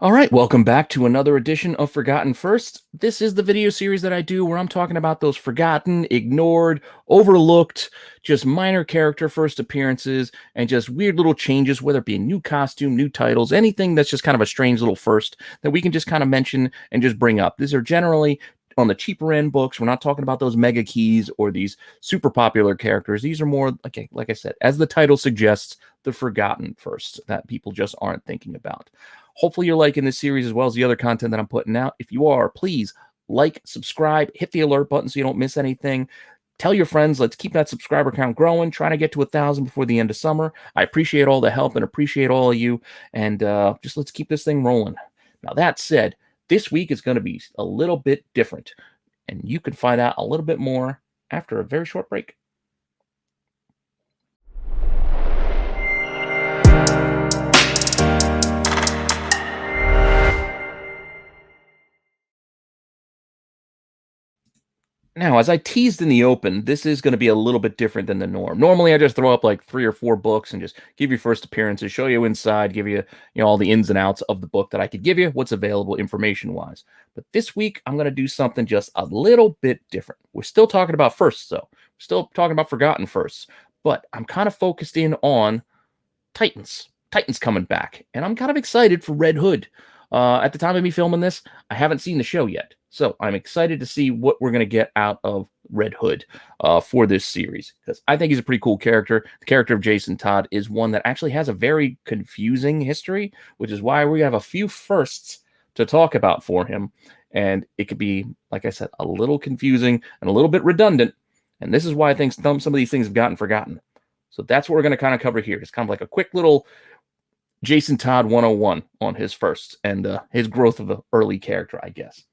All right, welcome back to another edition of Forgotten First. This is the video series that I do where I'm talking about those forgotten, ignored, overlooked, just minor character first appearances and just weird little changes, whether it be a new costume, new titles, anything that's just kind of a strange little first that we can just kind of mention and just bring up. These are generally on the cheaper end books. We're not talking about those mega keys or these super popular characters. These are more, like I said, as the title suggests, the forgotten first that people just aren't thinking about. Hopefully you're liking this series as well as the other content that I'm putting out. If you are, please like, subscribe, hit the alert button so you don't miss anything. Tell your friends. Let's keep that subscriber count growing. Trying to get to 1,000 before the end of summer. I appreciate all the help and appreciate all of you. And just let's keep this thing rolling. Now, that said, this week is going to be a little bit different. And you can find out a little bit more after a very short break. Now, as I teased in the open, this is going to be a little bit different than the norm. Normally, I just throw up like 3 or 4 books and just give you first appearances, show you inside, give you, all the ins and outs of the book that I could give you, what's available information-wise. But this week, I'm going to do something just a little bit different. We're still talking about firsts, though. We're still talking about forgotten firsts. But I'm kind of focused in on Titans. Titans coming back. And I'm kind of excited for Red Hood. At the time of me filming this, I haven't seen the show yet. So I'm excited to see what we're going to get out of Red Hood for this series, because I think he's a pretty cool character. The character of Jason Todd is one that actually has a very confusing history, which is why we have a few firsts to talk about for him. And it could be, like I said, a little confusing and a little bit redundant. And this is why I think some of these things have gotten forgotten. So that's what we're going to kind of cover here. It's kind of like a quick little Jason Todd 101 on his firsts and his growth of an early character, I guess.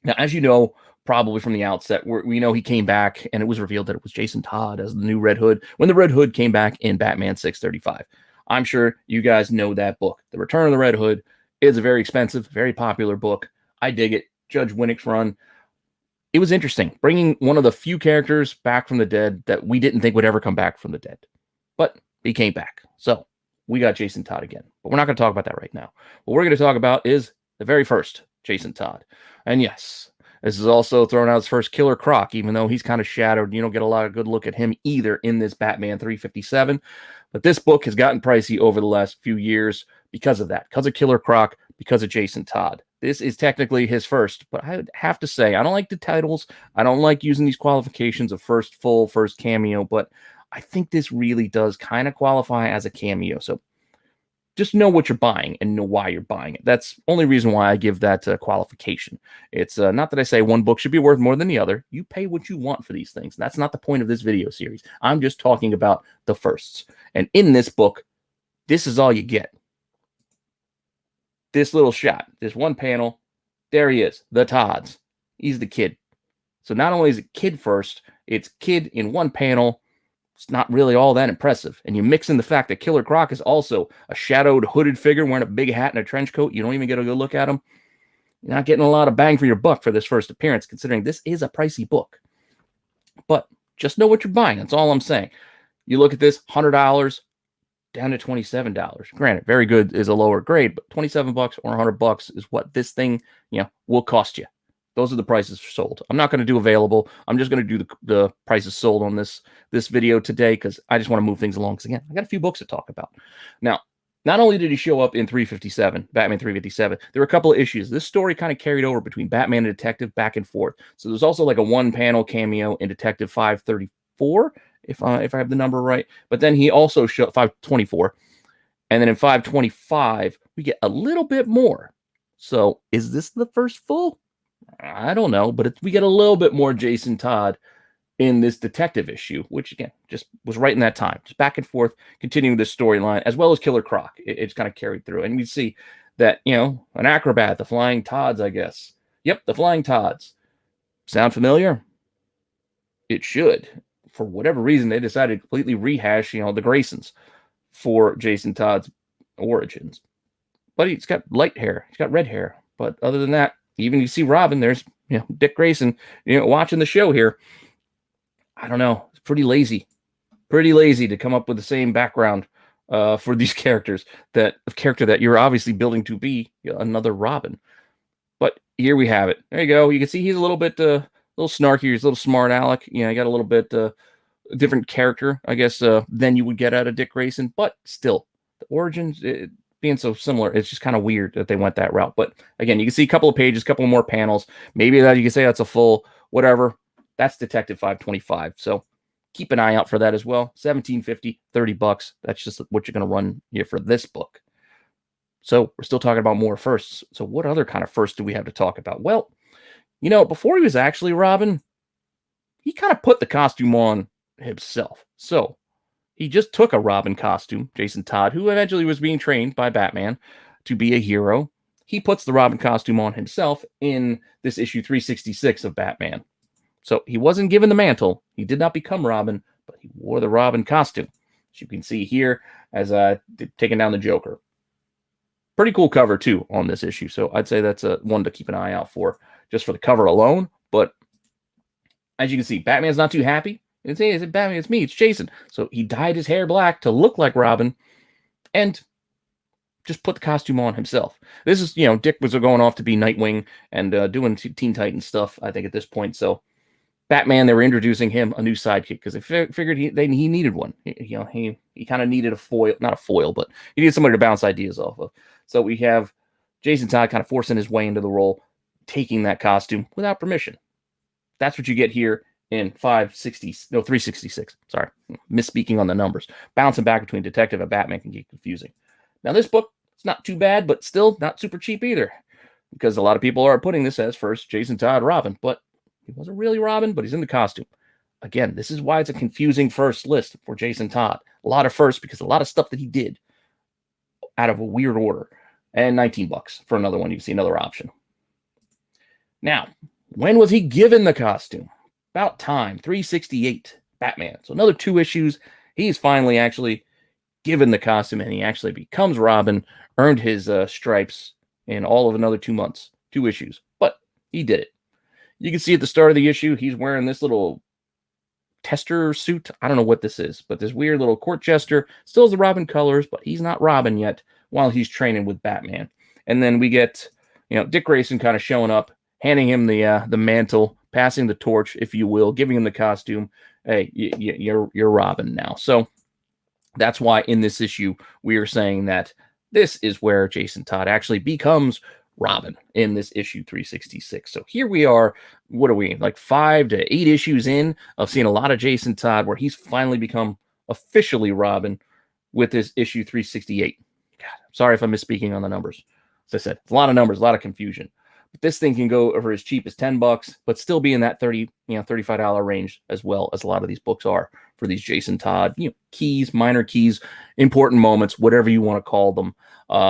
Now, as you know, probably from the outset, we know he came back and it was revealed that it was Jason Todd as the new Red Hood when the Red Hood came back in Batman 635. I'm sure you guys know that book. The Return of the Red Hood is a very expensive, very popular book. I dig it. Judge Winnick's run. It was interesting, bringing one of the few characters back from the dead that we didn't think would ever come back from the dead. But he came back. So we got Jason Todd again. But we're not going to talk about that right now. What we're going to talk about is the very first Jason Todd. And yes, this is also throwing out his first Killer Croc, even though he's kind of shadowed. You don't get a lot of good look at him either in this Batman 357. But this book has gotten pricey over the last few years because of that, because of Killer Croc, because of Jason Todd. This is technically his first, but I would have to say, I don't like the titles. I don't like using these qualifications of first full, first cameo, but I think this really does kind of qualify as a cameo. So just know what you're buying and know why you're buying it. That's the only reason why I give that qualification. It's not that I say one book should be worth more than the other. You pay what you want for these things. That's not the point of this video series. I'm just talking about the firsts. And in this book, this is all you get. This little shot, this one panel, there he is, the Todds. He's the kid. So not only is it kid first, it's kid in one panel. It's not really all that impressive. And you mix in the fact that Killer Croc is also a shadowed, hooded figure wearing a big hat and a trench coat. You don't even get a good look at him. You're not getting a lot of bang for your buck for this first appearance, considering this is a pricey book. But just know what you're buying. That's all I'm saying. You look at this, $100 down to $27. Granted, very good is a lower grade, but $27 or $100 is what this thing, will cost you. Those are the prices sold. I'm not going to do available. I'm just going to do the prices sold on this video today because I just want to move things along. Because again, I got a few books to talk about. Now, not only did he show up in 357, Batman 357, there were a couple of issues. This story kind of carried over between Batman and Detective back and forth. So there's also like a one-panel cameo in Detective 534, if I have the number right. But then he also showed 524. And then in 525, we get a little bit more. So is this the first full? I don't know, but we get a little bit more Jason Todd in this detective issue, which again, just was right in that time, just back and forth, continuing this storyline, as well as Killer Croc. It's kind of carried through. And we see that, an acrobat, the Flying Todds, I guess. Yep, the Flying Todds. Sound familiar? It should. For whatever reason, they decided to completely rehash, the Graysons for Jason Todd's origins. But he's got light hair. He's got red hair. But other than that, even you see Robin, there's, Dick Grayson, watching the show here. I don't know. It's pretty lazy to come up with the same background for these characters that a character that you're obviously building to be another Robin. But here we have it. There you go. You can see he's a little snarky. He's a little smart aleck. You know, he got a little bit different character, I guess, than you would get out of Dick Grayson. But still, the origins being so similar, it's just kind of weird that they went that route. But again, you can see a couple of pages, a couple more panels. Maybe that you can say that's a full whatever. That's Detective 525. So keep an eye out for that as well. $17.50, $30. That's just what you're going to run here for this book. So we're still talking about more firsts. So what other kind of first do we have to talk about? Well, you know, before he was actually Robin, he kind of put the costume on himself. So he just took a Robin costume, Jason Todd, who eventually was being trained by Batman to be a hero. He puts the Robin costume on himself in this issue 366 of Batman. So he wasn't given the mantle. He did not become Robin, but he wore the Robin costume, as you can see here, as taking down the Joker. Pretty cool cover, too, on this issue. So I'd say that's one to keep an eye out for, just for the cover alone. But as you can see, Batman's not too happy. It's Batman, it's me, it's Jason. So he dyed his hair black to look like Robin and just put the costume on himself. This is, you know, Dick was going off to be Nightwing and doing Teen Titans stuff, I think, at this point. So Batman, they were introducing him a new sidekick because they figured he needed one. He kind of needed a foil, not a foil, but he needed somebody to bounce ideas off of. So we have Jason Todd kind of forcing his way into the role, taking that costume without permission. That's what you get here in 366. Sorry, misspeaking on the numbers. Bouncing back between Detective and Batman can get confusing. Now this book, it's not too bad, but still not super cheap either, because a lot of people are putting this as first Jason Todd Robin, but he wasn't really Robin, but he's in the costume. Again, this is why it's a confusing first list for Jason Todd. A lot of firsts because a lot of stuff that he did out of a weird order. And $19 for another one. You can see another option. Now, when was he given the costume? About time. 368. Batman. So another 2 issues. He's finally actually given the costume and he actually becomes Robin. Earned his stripes in all of another 2 months. 2 issues. But he did it. You can see at the start of the issue, he's wearing this little tester suit. I don't know what this is, but this weird little court jester. Still has the Robin colors, but he's not Robin yet while he's training with Batman. And then we get, you know, Dick Grayson kind of showing up, handing him the mantle, passing the torch, if you will, giving him the costume. Hey, you're Robin now. So that's why in this issue we are saying that this is where Jason Todd actually becomes Robin in this issue 366. So here we are. What are we, like 5 to 8 issues in of seeing a lot of Jason Todd where he's finally become officially Robin with this issue 368. God, sorry if I'm misspeaking on the numbers. As I said, it's a lot of numbers, a lot of confusion. But this thing can go over as cheap as $10, but still be in that $35 range, as well as a lot of these books are for these Jason Todd, keys, minor keys, important moments, whatever you want to call them.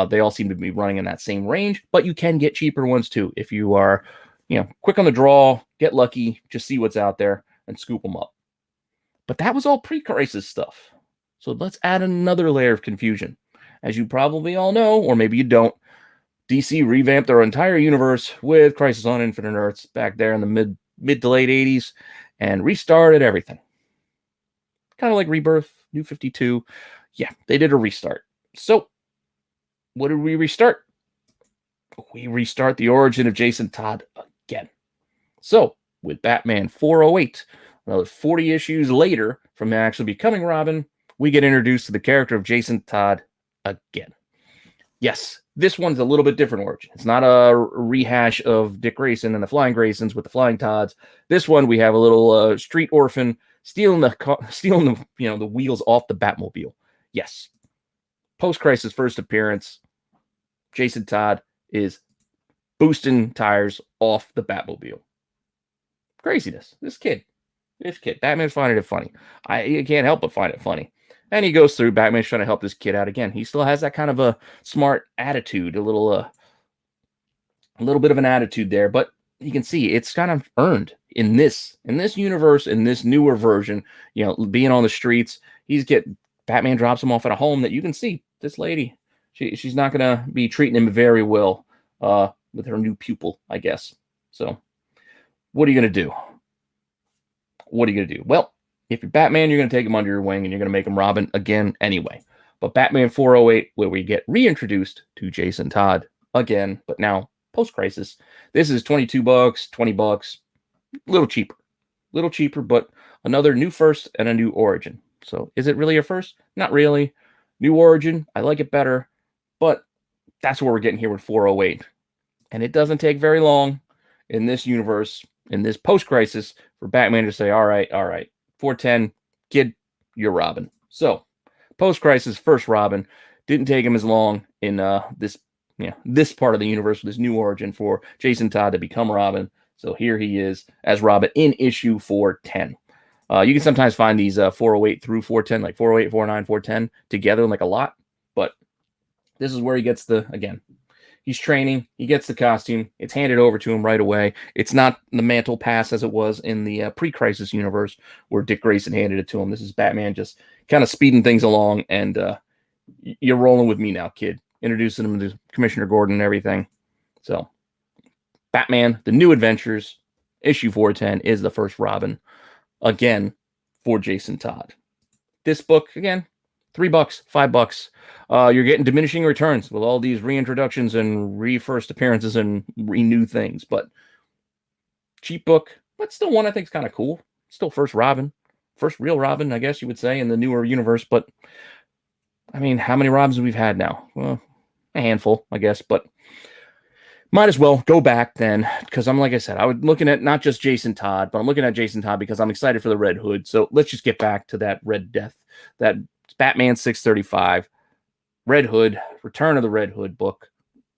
They all seem to be running in that same range, but you can get cheaper ones too if you are, quick on the draw, get lucky, just see what's out there and scoop them up. But that was all pre-crisis stuff. So let's add another layer of confusion. As you probably all know, or maybe you don't, DC revamped their entire universe with Crisis on Infinite Earths back there in the mid to late 80s and restarted everything. Kind of like Rebirth, New 52. Yeah, they did a restart. So, what did we restart? We restart the origin of Jason Todd again. So, with Batman 408, another 40 issues later from actually becoming Robin, we get introduced to the character of Jason Todd again. Yes, this one's a little bit different origin. It's not a rehash of Dick Grayson and the Flying Graysons with the Flying Todds. This one, we have a little street orphan stealing the wheels off the Batmobile. Yes, post-crisis first appearance, Jason Todd is boosting tires off the Batmobile. Craziness. This kid, Batman's finding it funny. I can't help but find it funny. And he goes through, Batman's trying to help this kid out again. He still has that kind of a smart attitude, a little bit of an attitude there, but you can see it's kind of earned in this universe, in this newer version, being on the streets. Batman drops him off at a home that you can see this lady. She's not going to be treating him very well with her new pupil, I guess. So what are you going to do? Well, if you're Batman, you're going to take him under your wing and you're going to make him Robin again anyway. But Batman 408, where we get reintroduced to Jason Todd again, but now post-crisis. This is $22, $20, a little cheaper, but another new first and a new origin. So is it really a first? Not really. New origin, I like it better, but that's what we're getting here with 408. And it doesn't take very long in this universe, in this post-crisis, for Batman to say, all right, 410, kid, you're Robin. So, post-crisis, first Robin. Didn't take him as long in this part of the universe with this new origin for Jason Todd to become Robin. So here he is as Robin in issue 410. You can sometimes find these 408 through 410, like 408, 409, 410 together like a lot. But this is where he gets again, he's training, he gets the costume, it's handed over to him right away. It's not the mantle pass as it was in the pre-crisis universe where Dick Grayson handed it to him. This is Batman just kind of speeding things along, and you're rolling with me now, kid. Introducing him to Commissioner Gordon and everything. So, Batman, The New Adventures, issue 410 is the first Robin, again, for Jason Todd. This book, again, $3, $5. You're getting diminishing returns with all these reintroductions and re-first appearances and renew things. But cheap book, but still one I think is kind of cool. Still first Robin. First real Robin, I guess you would say, in the newer universe. But, I mean, how many Robins have we had now? Well, a handful, I guess. But might as well go back then, because like I said, I was looking at not just Jason Todd, but I'm looking at Jason Todd because I'm excited for the Red Hood. So let's just get back to that Red Death, that Batman 635, Red Hood, Return of the Red Hood book.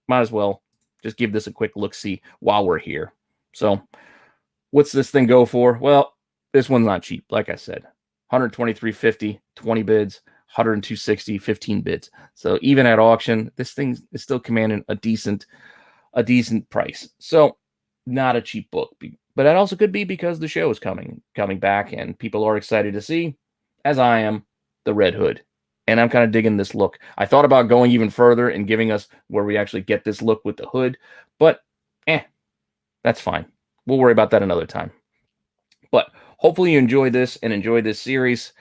Might as well just give this a quick look-see while we're here. So what's this thing go for? Well, this one's not cheap, like I said. $123.50, 20 bids, $102.60, 15 bids. So even at auction, this thing is still commanding a decent price. So not a cheap book, but that also could be because the show is coming back and people are excited to see, as I am, the Red Hood. And I'm kind of digging this look. I thought about going even further and giving us where we actually get this look with the hood, but that's fine. We'll worry about that another time. But hopefully you enjoyed this and enjoyed this series.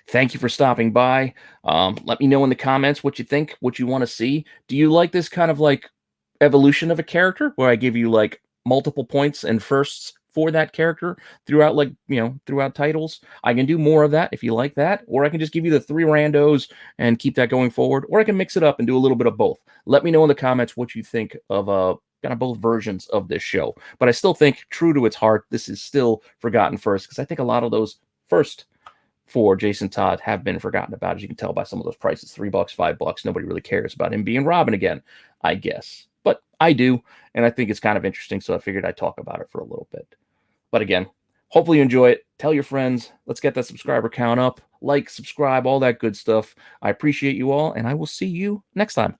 Thank you for stopping by. Let me know in the comments what you think, what you want to see. Do you like this kind of like evolution of a character where I give you like multiple points and firsts for that character throughout, throughout titles? I can do more of that if you like that, or I can just give you the 3 randos and keep that going forward, or I can mix it up and do a little bit of both. Let me know in the comments what you think of kind of both versions of this show. But I still think, true to its heart, this is still forgotten first, because I think a lot of those first for Jason Todd have been forgotten about, as you can tell by some of those prices. $3, $5. Nobody really cares about him being Robin again, I guess. But I do, and I think it's kind of interesting, so I figured I'd talk about it for a little bit. But again, hopefully you enjoy it. Tell your friends. Let's get that subscriber count up. Like, subscribe, all that good stuff. I appreciate you all, and I will see you next time.